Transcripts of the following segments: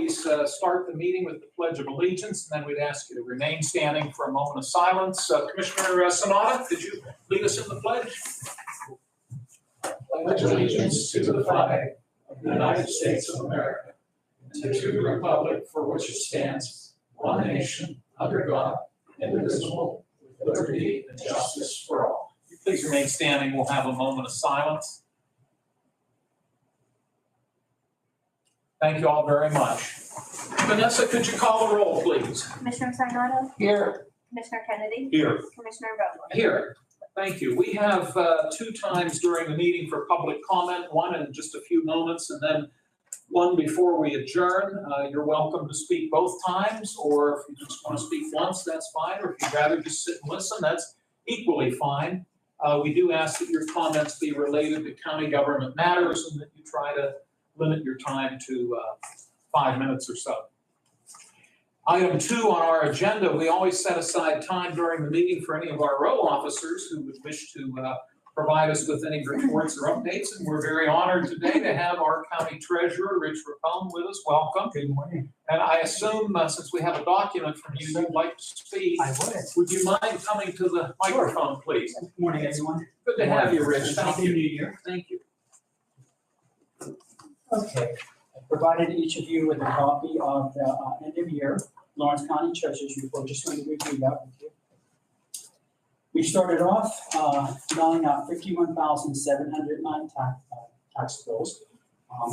always start the meeting with the Pledge of Allegiance, and then we'd ask you to remain standing for a moment of silence. Commissioner Sonata, could you lead us in the pledge? Pledge allegiance to the flag of the United States of America and to the republic for which it stands, one nation, under God, indivisible, with liberty and justice for all. Please remain standing. We'll have a moment of silence. Thank you all very much. Vanessa, could you call the roll, please? Commissioner Sarnado? Here. Commissioner Kennedy? Here. Commissioner Vogler? Here. Thank you. We have 2 times during the meeting for public comment, one in just a few moments, and then one before we adjourn. You're welcome to speak both times, or if you just want to speak once, that's fine, or if you'd rather just sit and listen, that's equally fine. We do ask that your comments be related to county government matters and that you try to limit your time to 5 minutes or so. Item 2 on our agenda, we always set aside time during the meeting for any of our row officers who would wish to provide us with any reports or updates. And we're very honored today to have our county treasurer, Rich Rapone, with us. Welcome. Good morning. And I assume since we have a document from you, you'd like to speak. I would. Would you mind coming to the microphone, please? Good morning, everyone. Good to have you, Rich. Thank Happy you. New Year. Thank you. Okay, I provided each of you with a copy of the end of year Lawrence County Treasurer's Report. Just going to review that with you. We started off mailing out 51,709 tax bills.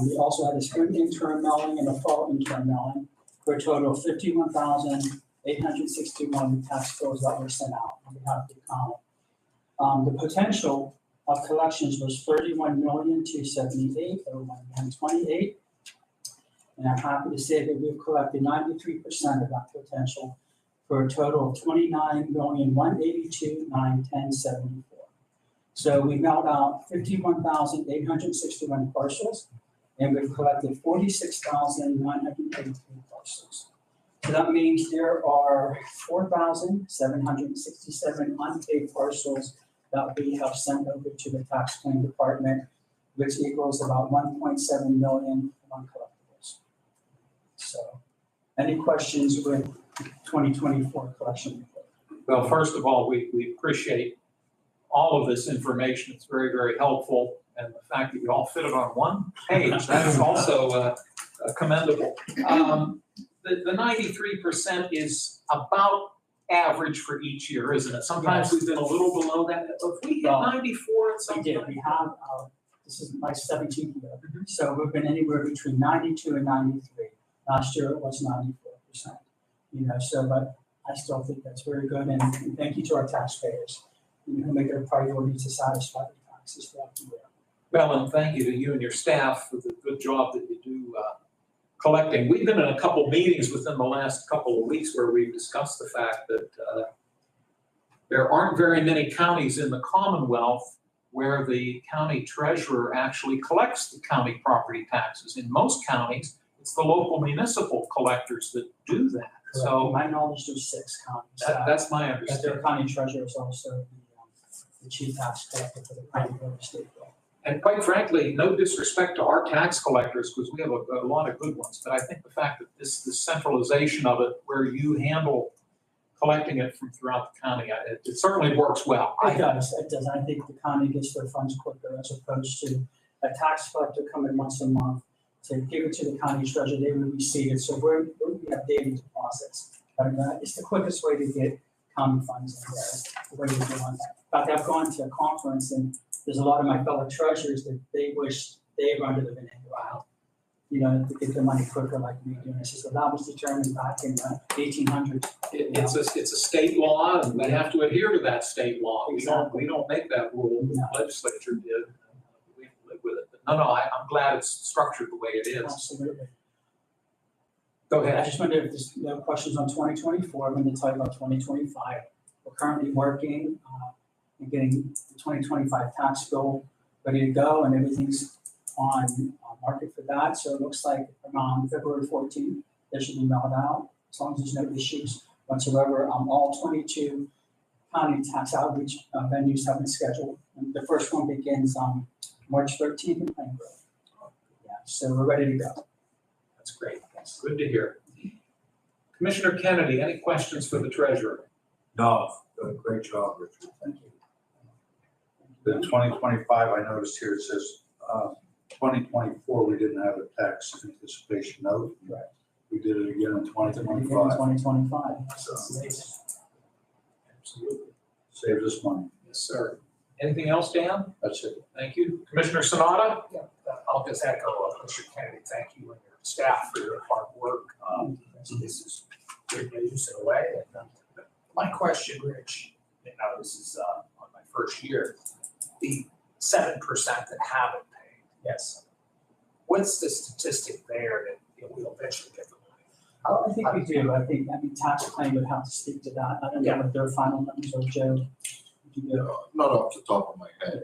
We also had a spring interim mailing and a fall interim mailing for a total of 51,861 tax bills that were sent out on behalf of the county. The potential of collections was 31,278,128. And I'm happy to say that we've collected 93% of that potential for a total of 29,182,910.74. So we mailed out 51,861 parcels, and we've collected 46,983 parcels. So that means there are 4,767 unpaid parcels that we have sent over to the tax claim department, which equals about 1.7 million uncollectibles. So, any questions with 2024 collection report? Well, first of all, we appreciate all of this information. It's very, very helpful. And the fact that you all fit it on one page, that's also commendable. The 93% is about average for each year, isn't it? Sometimes we've been a little below that. If we hit 94 at some We point. did. We have, this is my 17th year. So we've been anywhere between 92 and 93. Last year it was 94%. So, but I still think that's very good. And thank you to our taxpayers who make it a priority to satisfy the taxes throughout the year. Well, and thank you to you and your staff for the good job that you do collecting. We've been in a couple meetings within the last couple of weeks where we've discussed the fact that there aren't very many counties in the Commonwealth where the county treasurer actually collects the county property taxes. In most counties, it's the local municipal collectors that do that. So, So my knowledge, there's 6 counties. that's my But understanding. their county treasurer is also the chief tax collector for the county real estate bill. And quite frankly, no disrespect to our tax collectors, because we have a lot of good ones, but I think the fact that this centralization of it, where you handle collecting it from throughout the county, it certainly works well. It does. I think the county gets their funds quicker as opposed to a tax collector coming once a month to give it to the county treasurer. They would receive it. So we have daily deposits. But it's the quickest way to get county funds in there, the way we do on that. In fact, I've gone to a conference and there's a lot of my fellow treasurers that they wish they were under the vernacular aisle, to get their money quicker like we do. And I said, well, that was determined back in 1800s. It's a state law, and we have to adhere to that state law. Exactly. We don't make that rule. No. The legislature did. We have to live with it. But no, I'm glad it's structured the way it is. Absolutely. Go I ahead. just wondered if there's no questions on 2024. I'm going to tell you about 2025. We're currently working and getting the 2025 tax bill ready to go, and everything's on market for that. So it looks like around February 14th, they should be mailed out, as long as there's no issues whatsoever. All 22 county tax outreach venues have been scheduled. And the first one begins March 13th in Plainville. Yeah, so we're ready to go. That's great. Yes. Good to hear. Commissioner Kennedy, any questions for the treasurer? No, done a great job, Richard. Thank you. The 2025, I noticed here, it says 2024, we didn't have a tax anticipation note. Right. We did it again in 2025. 2025. So Absolutely. saves us money. Yes, sir. Anything else, Dan? That's it. Thank you. Commissioner Sanada? Yeah, I'll just echo Mr. Kennedy, thank you and your staff for your hard work. This is good news in a way. And my question, Rich, now this is on my first year, the 7% that haven't paid. Yes. What's the statistic there that we'll eventually get the money? I think we do. I mean, tax claim would have to speak to that. I don't know what their final numbers are, Joe. Would you go? Not off the top of my head,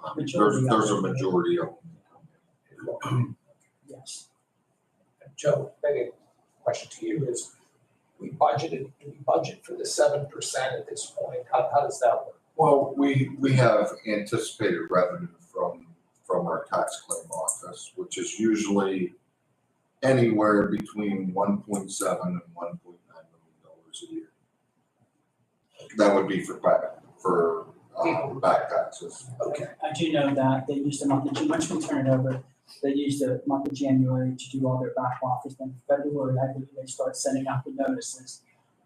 but Majority there's a of it. majority of them. Yes. Joe, maybe a question to you is, do we budget for the 7% at this point? How does that work? Well, we have anticipated revenue from our tax claim office, which is usually anywhere between 1.7 and 1.9 million dollars a year. That would be for back taxes. Okay. I do know that they used the month of June, once we turn it over, they used the month of January to do all their back office. Then February, I believe they start sending out the notices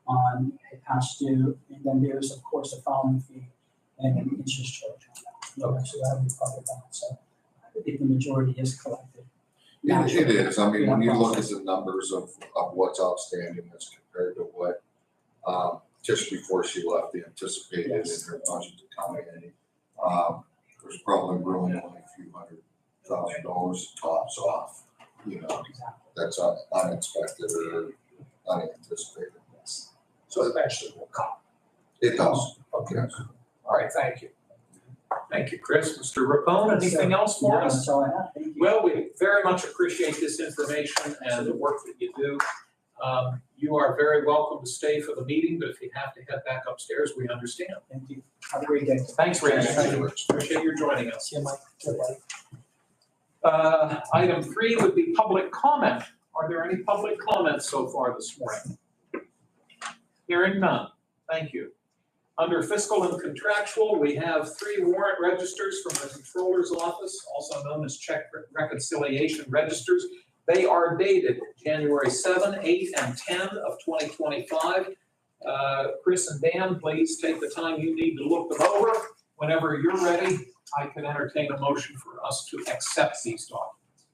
on the past due. And then there's, of course, a filing fee and an interest charge on that. So that would be part of that. So I think the majority is collected. It is. I mean, when you look at the numbers of what's outstanding as compared to what, just before she left, the anticipated in her budget to come in, there's probably really only a few $100,000 tops off, you know, that's unexpected or unanticipated. Yes. So eventually we'll come. It does. Okay. Yes. All right, thank you. Thank you, Chris. Mr. Rapone, anything else for No, us? that's all I have. Thank you. Well, we very much appreciate this information and the work that you do. You are very welcome to stay for the meeting, but if you have to head back upstairs, we understand. Thank you. Have a great day. Thanks, Rich. Thank you, Rich. Appreciate your joining us. See you, Mike. Item 3 would be public comment. Are there any public comments so far this morning? Hearing none. Thank you. Under fiscal and contractual, we have 3 warrant registers from the Controller's Office, also known as check reconciliation registers. They are dated January 7, 8, and 10 of 2025. Chris and Dan, please take the time you need to look them over. Whenever you're ready, I can entertain a motion for us to accept these documents.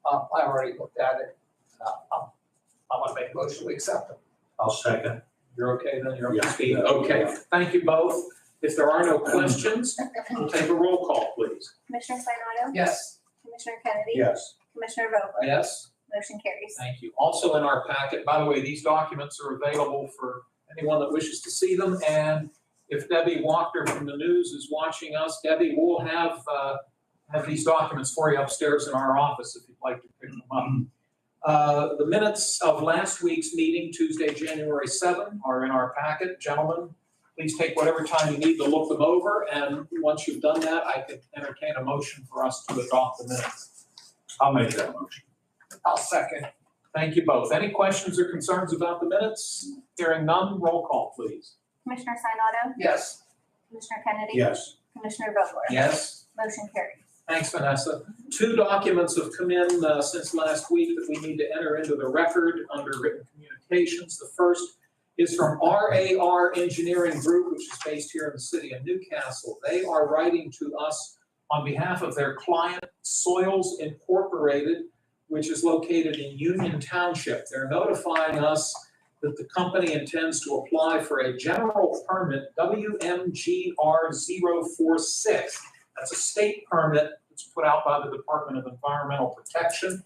I already looked at it. I want to make a motion to accept them. I'll second. You're okay then? You're up to Yeah. speed? Okay, thank you both. If there are no questions, we'll take a roll call, please. Commissioner Sinata? Yes. Commissioner Kennedy? Yes. Commissioner Vogler? Yes? Motion carries. Thank you. Also in our packet, by the way, these documents are available for anyone that wishes to see them. And if Debbie Walker from the news is watching us, Debbie, we'll have these documents for you upstairs in our office if you'd like to pick them up. The minutes of last week's meeting, Tuesday, January 7, are in our packet. Gentlemen, please take whatever time you need to look them over. And once you've done that, I can entertain a motion for us to adopt the minutes. I'll make that motion. I'll second. Thank you both. Any questions or concerns about the minutes? Hearing none, roll call, please. Commissioner Sinata? Yes. Commissioner Kennedy? Yes. Commissioner Vogler? Yes. Motion carries. Thanks, Vanessa. 2 documents have come in since last week that we need to enter into the record under written communications. The first is from RAR Engineering Group, which is based here in the city of Newcastle. They are writing to us on behalf of their client, Soils Incorporated, which is located in Union Township. They're notifying us that the company intends to apply for a general permit, WMGR 046. That's a state permit that's put out by the Department of Environmental Protection.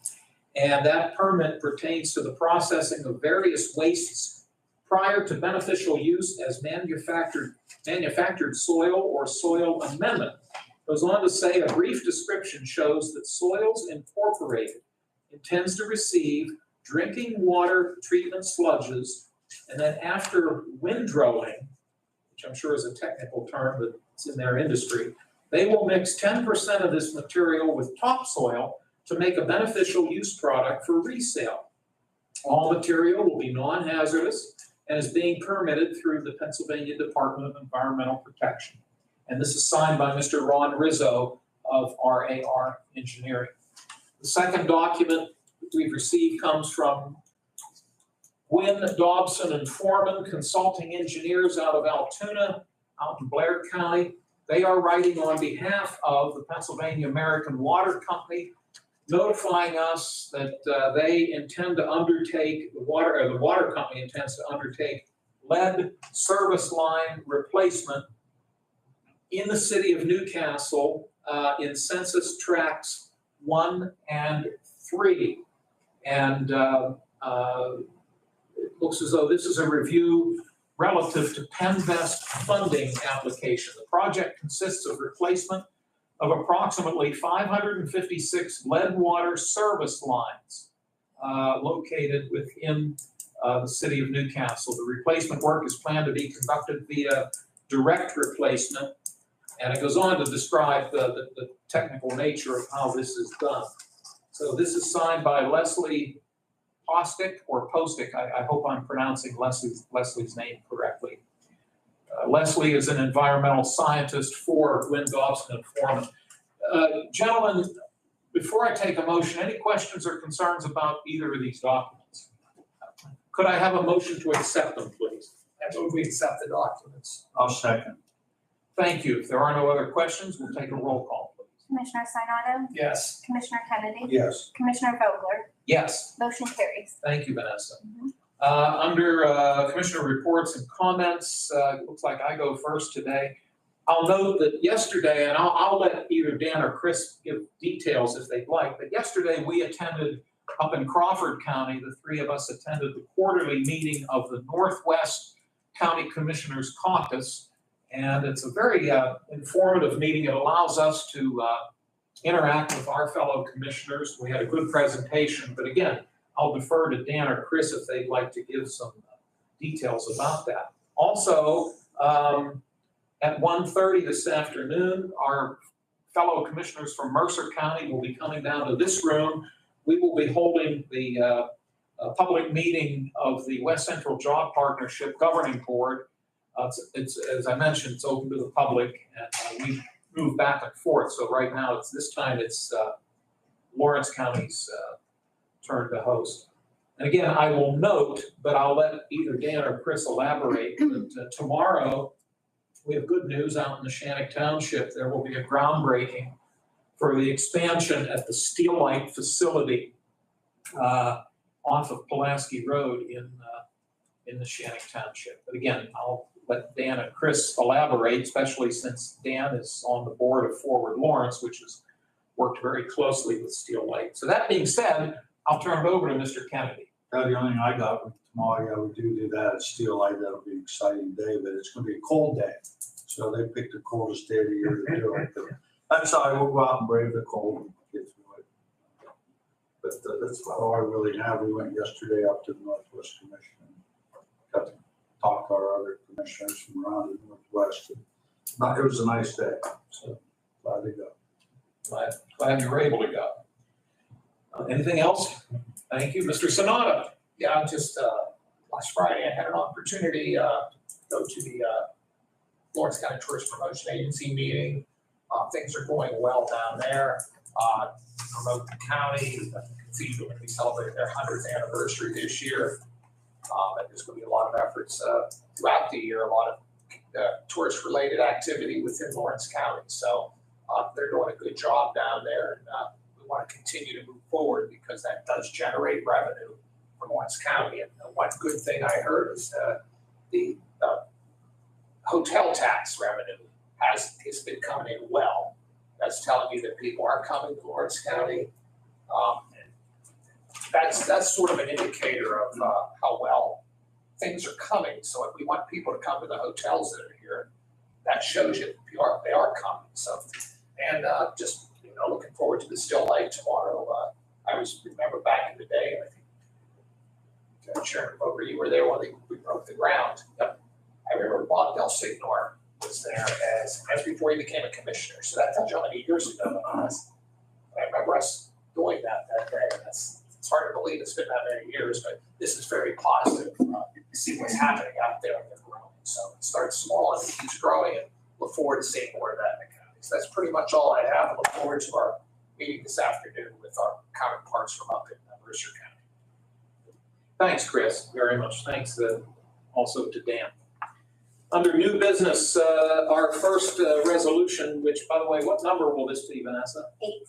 And that permit pertains to the processing of various wastes prior to beneficial use as manufactured soil or soil amendment. Goes on to say a brief description shows that Soils Incorporated intends to receive drinking water treatment sludges, and then after windrowing, which I'm sure is a technical term, but it's in their industry, they will mix 10% of this material with topsoil to make a beneficial use product for resale. All material will be non-hazardous and is being permitted through the Pennsylvania Department of Environmental Protection. And this is signed by Mr. Ron Rizzo of RAR Engineering. The second document we've received comes from Gwynn, Dobson, and Foreman, consulting engineers out of Altoona, out in Blair County. They are writing on behalf of the Pennsylvania American Water Company, notifying us that they intend to undertake, the water company intends to undertake lead service line replacement in the city of Newcastle in census tracts 1 and 3. And it looks as though this is a review relative to Penvest funding application. The project consists of replacement of approximately 556 lead water service lines located within the city of Newcastle. The replacement work is planned to be conducted via direct replacement, and it goes on to describe the technical nature of how this is done. So this is signed by Leslie Postick or Postick. I hope I'm pronouncing Leslie's name correctly. Leslie is an environmental scientist for Gwynn, Dobson, and Foreman. Gentlemen, before I take a motion, any questions or concerns about either of these documents? Could I have a motion to accept them, please? I move we accept the documents. I'll second. Thank you. If there are no other questions, we'll take a roll call, please. Commissioner Sinata, Yes. Commissioner Kennedy, Yes. Commissioner Vogler, Yes. motion carries. Thank you, Vanessa. Under Commissioner reports and comments, it looks like I go first today. I'll note that yesterday, and I'll let either Dan or Chris give details if they'd like, but yesterday we attended up in Crawford County, the three of us attended the quarterly meeting of the Northwest County Commissioners Caucus. And it's a very informative meeting. It allows us to interact with our fellow commissioners. We had a good presentation, but again, I'll defer to Dan or Chris if they'd like to give some details about that. Also, at 1:30 this afternoon, our fellow commissioners from Mercer County will be coming down to this room. We will be holding the public meeting of the West Central Job Partnership Governing Board. It's as I mentioned, it's open to the public, and we move back and forth. So right now, this time it's Lawrence County's turn to host. And again, I will note, but I'll let either Dan or Chris elaborate, that tomorrow we have good news out in the Shannock Township. There will be a groundbreaking for the expansion at the Steelite facility off of Pulaski Road in the Shannock Township. But again, I'll let Dan and Chris elaborate, especially since Dan is on the board of Forward Lawrence, which has worked very closely with Steelite. So that being said, I'll turn it over to Mr. Kennedy. The only thing I got with tomorrow, yeah, we do that at Steelite. That'll be an exciting day, but it's going to be a cold day. So they picked the coldest day of the year to do it. But that's how we'll go out and brave the cold and get through it. But that's all I really have. We went yesterday up to the Northwest Commission and got to talk to our other commissioners from around the Northwest. It was a nice day, so glad to go. Glad you were able to go. Anything else? Thank you. Mr. Sonata. Yeah, just last Friday, I had an opportunity to go to the Lawrence County Tourist Promotion Agency meeting. Things are going well down there. Promote the county, the cathedral, going to be celebrating their 100th anniversary this year. And there's going to be a lot of efforts throughout the year, a lot of tourist-related activity within Lawrence County. So they're doing a good job down there, and we want to continue to move forward because that does generate revenue for Lawrence County. And one good thing I heard is the hotel tax revenue has been coming in well. That's telling me that people are coming to Lawrence County. That's sort of an indicator of how well things are coming. So if we want people to come to the hotels that are here, that shows you they are coming. So, and just looking forward to the still life tomorrow. I remember back in the day, and I think Chairman Boger, you were there when we broke the ground. Yep. I remember Bob Del Signor was there as before he became a commissioner. So that tells you how many years ago it was. I remember us doing that day. It's hard to believe it's been that many years, but this is very positive. You see what's happening out there and they're growing. So it starts small and it keeps growing, and look forward to seeing more of that in the county. So that's pretty much all I have. I look forward to our meeting this afternoon with our counterparts from up in Mercer County. Thanks, Chris, very much. Thanks also to Dan. Under new business, our first resolution, which, by the way, what number will this be, Vanessa? 8.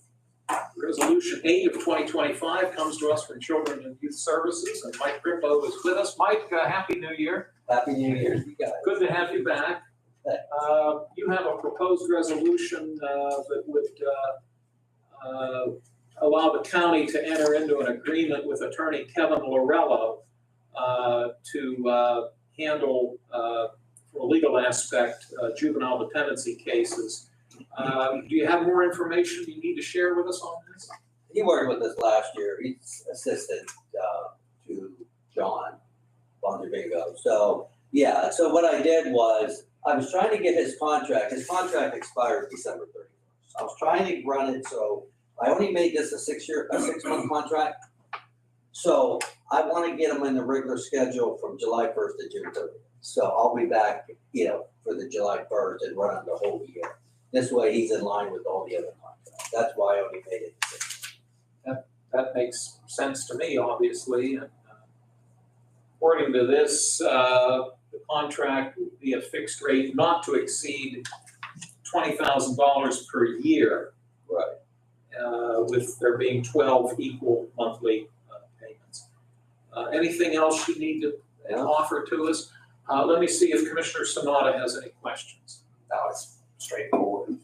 Resolution 8 of 2025 comes to us from Children and Youth Services, and Mike Grippo is with us. Mike, Happy New Year. Happy New Year, you guys. Good to have you back. You have a proposed resolution that would allow the county to enter into an agreement with Attorney Kevin Lorello to handle, from a legal aspect, juvenile dependency cases. Do you have more information you need to share with us on this? He worked with us last year. He's assistant to John Bonderbigo. So, yeah, so what I did was, I was trying to get his contract expired December 31st. I was trying to run it, so I only made this a 6-month contract. So I want to get him in the regular schedule from July 1st to June 30th. So I'll be back, for the July 1st and run the whole year. This way he's in line with all the other contracts. That's why I only made it 6 months. That makes sense to me, obviously. And, according to this, the contract would be a fixed rate not to exceed $20,000 per year. Right. With there being 12 equal monthly payments. Anything else you need to offer to us? Let me see if Commissioner Sanada has any questions. No, it's straightforward.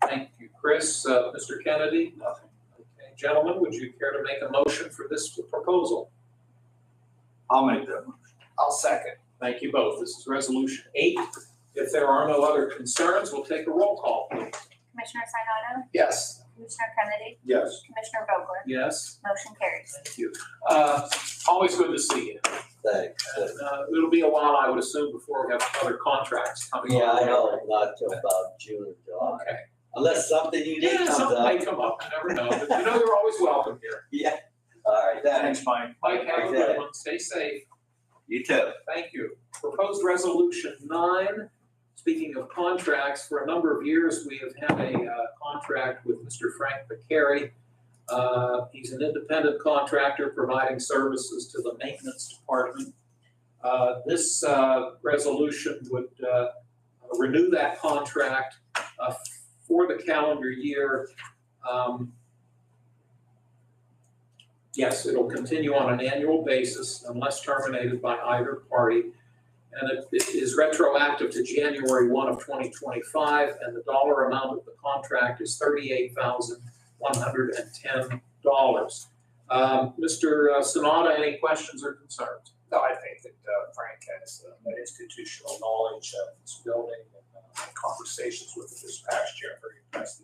Thank you, Chris. Mr. Kennedy? Nothing. Okay, gentlemen, would you care to make a motion for this proposal? I'll make that motion. I'll second. Thank you both. This is Resolution 8. If there are no other concerns, we'll take a roll call, please. Commissioner Sinata, Yes. Commissioner Kennedy, Yes. Commissioner Vogler, Yes, motion carries. thank you. Always good to see you. Thanks. And, it'll be a while, I would assume, before we have other contracts coming. Yeah, on. I know, not till about June or July. Okay. Unless something unique Yeah, comes something up. may come up, you never know, but you're always welcome here. Yeah. All right, thanks. Mike. Mike, have a good one, stay safe. You too. Thank you. Proposed Resolution 9, speaking of contracts, for a number of years, we have had a contract with Mr. Frank McCary. He's an independent contractor providing services to the maintenance department. This resolution would renew that contract for the calendar year. Yes, it'll continue on an annual basis unless terminated by either party. And it is retroactive to January 1 of 2025, and the dollar amount of the contract is $38,110. Mr. Sanada, any questions or concerns? No, I think that Frank has institutional knowledge of this building and conversations with it this past year. I'm very impressed.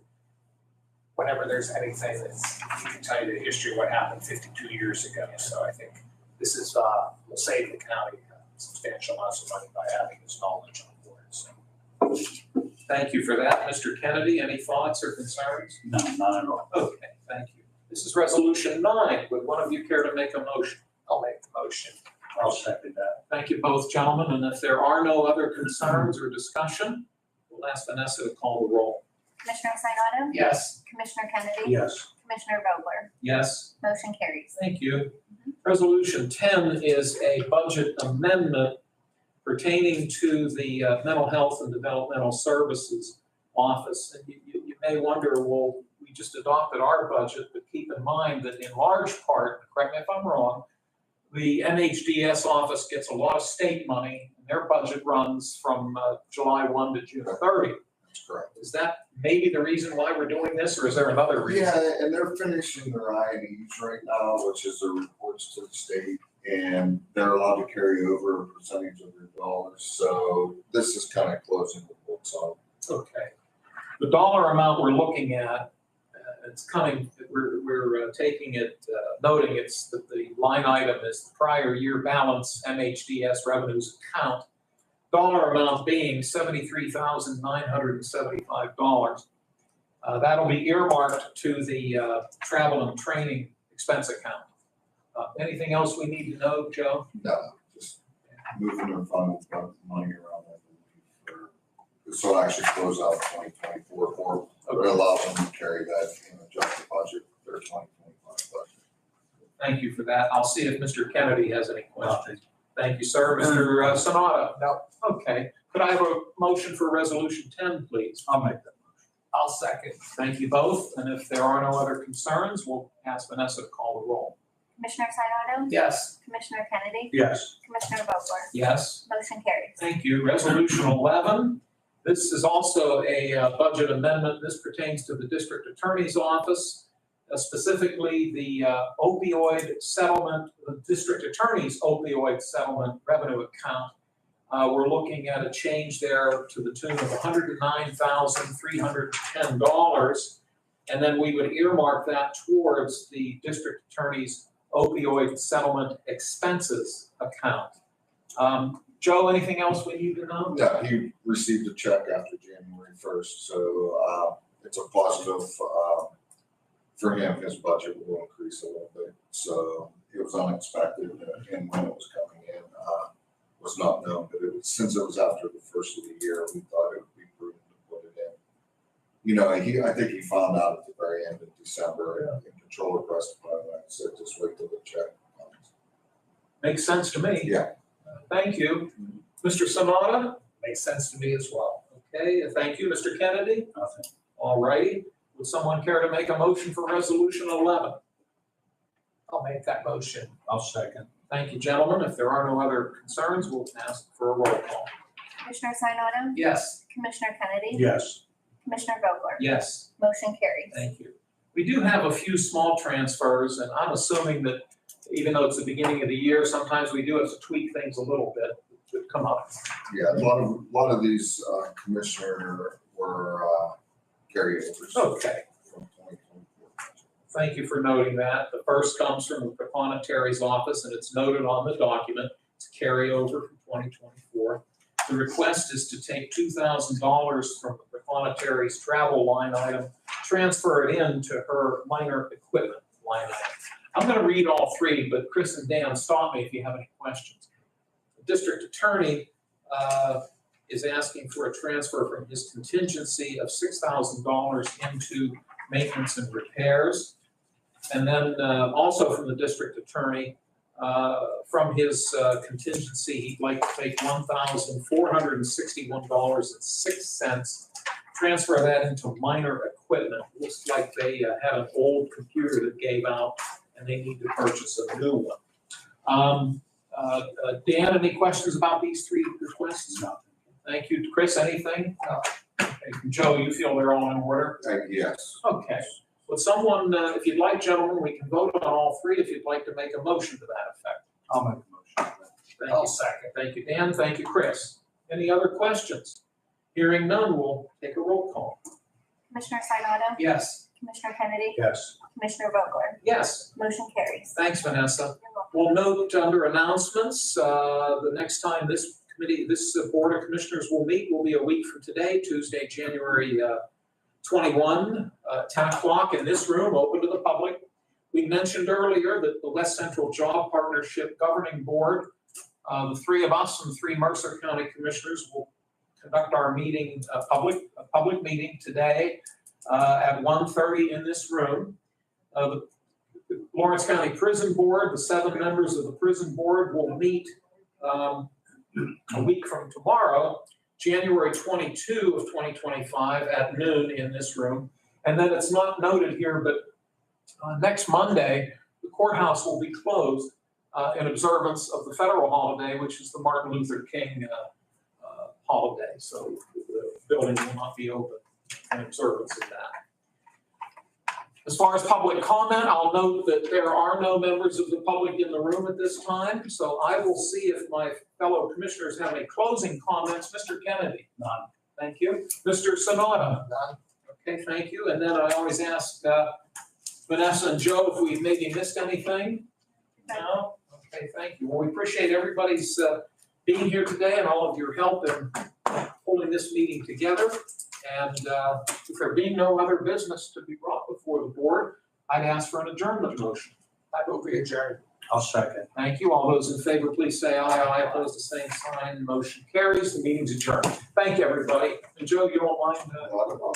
Whenever there's anything that's, he can tell you the history of what happened 52 years ago. So I think this is, will save the county substantial amounts of money by having this knowledge on board. So. Thank you for that. Mr. Kennedy, any thoughts or concerns? No, not at all. Okay, thank you. This is Resolution 9. Would one of you care to make a motion? I'll make the motion. I'll second that. Thank you both, gentlemen. And if there are no other concerns or discussion, we'll ask Vanessa to call the roll. Commissioner Sinata, Yes. Commissioner Kennedy, Yes. Commissioner Vogler, Yes? motion carries. Thank you. Resolution 10 is a budget amendment pertaining to the Mental Health and Developmental Services Office. And you may wonder, well, we just adopted our budget, but keep in mind that in large part, correct me if I'm wrong, the MHDS office gets a lot of state money, and their budget runs from July 1 to June 30. That's correct. Is that maybe the reason why we're doing this, or is there another reason? Yeah, and they're finishing their INEs right now, which is their reports to the state, and they're allowed to carry over a percentage of their dollars. So this is kind of closing the books on. Okay. The dollar amount we're looking at, it's coming, we're taking it, noting it's that the line item is the prior year balance MHDS revenues account. Dollar amount being $73,975. That'll be earmarked to the travel and training expense account. Anything else we need to know, Joe? No, just moving their funds, money around that. For this will actually close out 2024 for, it allows them to carry that in adjusted budget for their 2025 budget. Thank you for that. I'll see if Mr. Kennedy has any questions. Thank you, sir. Mr. Sanada? No. Okay. Could I have a motion for resolution 10, please? I'll make that. I'll second. Thank you both. And if there are no other concerns, we'll ask Vanessa to call the roll. Commissioner Sinata? Yes. Commissioner Kennedy? Yes. Commissioner Vogler? Yes. Motion carries. Thank you. Resolution 11. This is also a budget amendment. This pertains to the district attorney's office, specifically the opioid settlement, the district attorney's opioid settlement revenue account. We're looking at a change there to the tune of $109,310. And then we would earmark that towards the district attorney's opioid settlement expenses account. Joe, anything else we need to know? Yeah, he received a check after January 1st, so it's a positive for him. His budget will increase a little bit, so it was unexpected, and when it was coming in, was not known. But since it was after the first of the year, we thought it would be prudent to put it in. You know, I think he found out at the very end of December, and the controller pressed upon him and said, just wait till the check comes. Makes sense to me. Yeah. Thank you. Mr. Sanada? Makes sense to me as well. Okay, thank you. Mr. Kennedy? Nothing. All righty. Would someone care to make a motion for resolution 11? I'll make that motion. I'll second. Thank you, gentlemen. If there are no other concerns, we'll ask for a roll call. Commissioner Sinata? Yes. Commissioner Kennedy? Yes. Commissioner Vogler? Yes, Motion carries. thank you. We do have a few small transfers, and I'm assuming that even though it's the beginning of the year, sometimes we do have to tweak things a little bit to come up. Yeah, a lot of these commissioner were carryovers Okay, from 2024. thank you for noting that. The first comes from the Proprietary's office, and it's noted on the document. It's a carryover from 2024. The request is to take $2,000 from the Proprietary's travel line item, transfer it into her minor equipment line item. I'm going to read all three, but Chris and Dan, stop me if you have any questions. The district attorney is asking for a transfer from his contingency of $6,000 into maintenance and repairs. And then also from the district attorney, from his contingency, he'd like to take $1,461.06, transfer that into minor equipment. Looks like they had an old computer that gave out and they need to purchase a new one. Dan, any questions about these three requests? No. Thank you. Chris, anything? Okay. Joe, you feel they're all in order? Yes. Okay. Would someone, if you'd like, gentlemen, we can vote on all three if you'd like to make a motion to that effect. I'll make a motion. Thank I'll you. second. Thank you, Dan. Thank you, Chris. Any other questions? Hearing none, we'll take a roll call. Commissioner Sinata? Yes. Commissioner Kennedy? Yes. Commissioner Vogler? Yes. Motion carries. Thanks, Vanessa. You're welcome. We'll note under announcements, the next time this Board of Commissioners will meet will be a week from today, Tuesday, January 21, 10 o'clock in this room, open to the public. We mentioned earlier that the West Central Job Partnership Governing Board, the three of us and three Mercer County Commissioners will conduct our meeting, a public meeting today at 1:30 in this room. The Lawrence County Prison Board, the 7 members of the prison board will meet a week from tomorrow, January 22 of 2025 at noon in this room. And then it's not noted here, but next Monday, the courthouse will be closed in observance of the federal holiday, which is the Martin Luther King holiday. So the building will not be open in observance of that. As far as public comment, I'll note that there are no members of the public in the room at this time. So I will see if my fellow commissioners have any closing comments. Mr. Kennedy? None. Thank you. Mr. Sanada? None. Okay, thank you. And then I always ask Vanessa and Joe if we've maybe missed anything. No? Okay, thank you. Well, we appreciate everybody's being here today and all of your help in holding this meeting together. And if there being no other business to be brought before the board, I'd ask for an adjournment motion. I will be adjourned. I'll second. Thank you. All those in favor, please say aye. Aye. Opposed, the same sign. Motion carries. The meeting's adjourned. Thank you, everybody. And Joe, you don't mind? Not at all.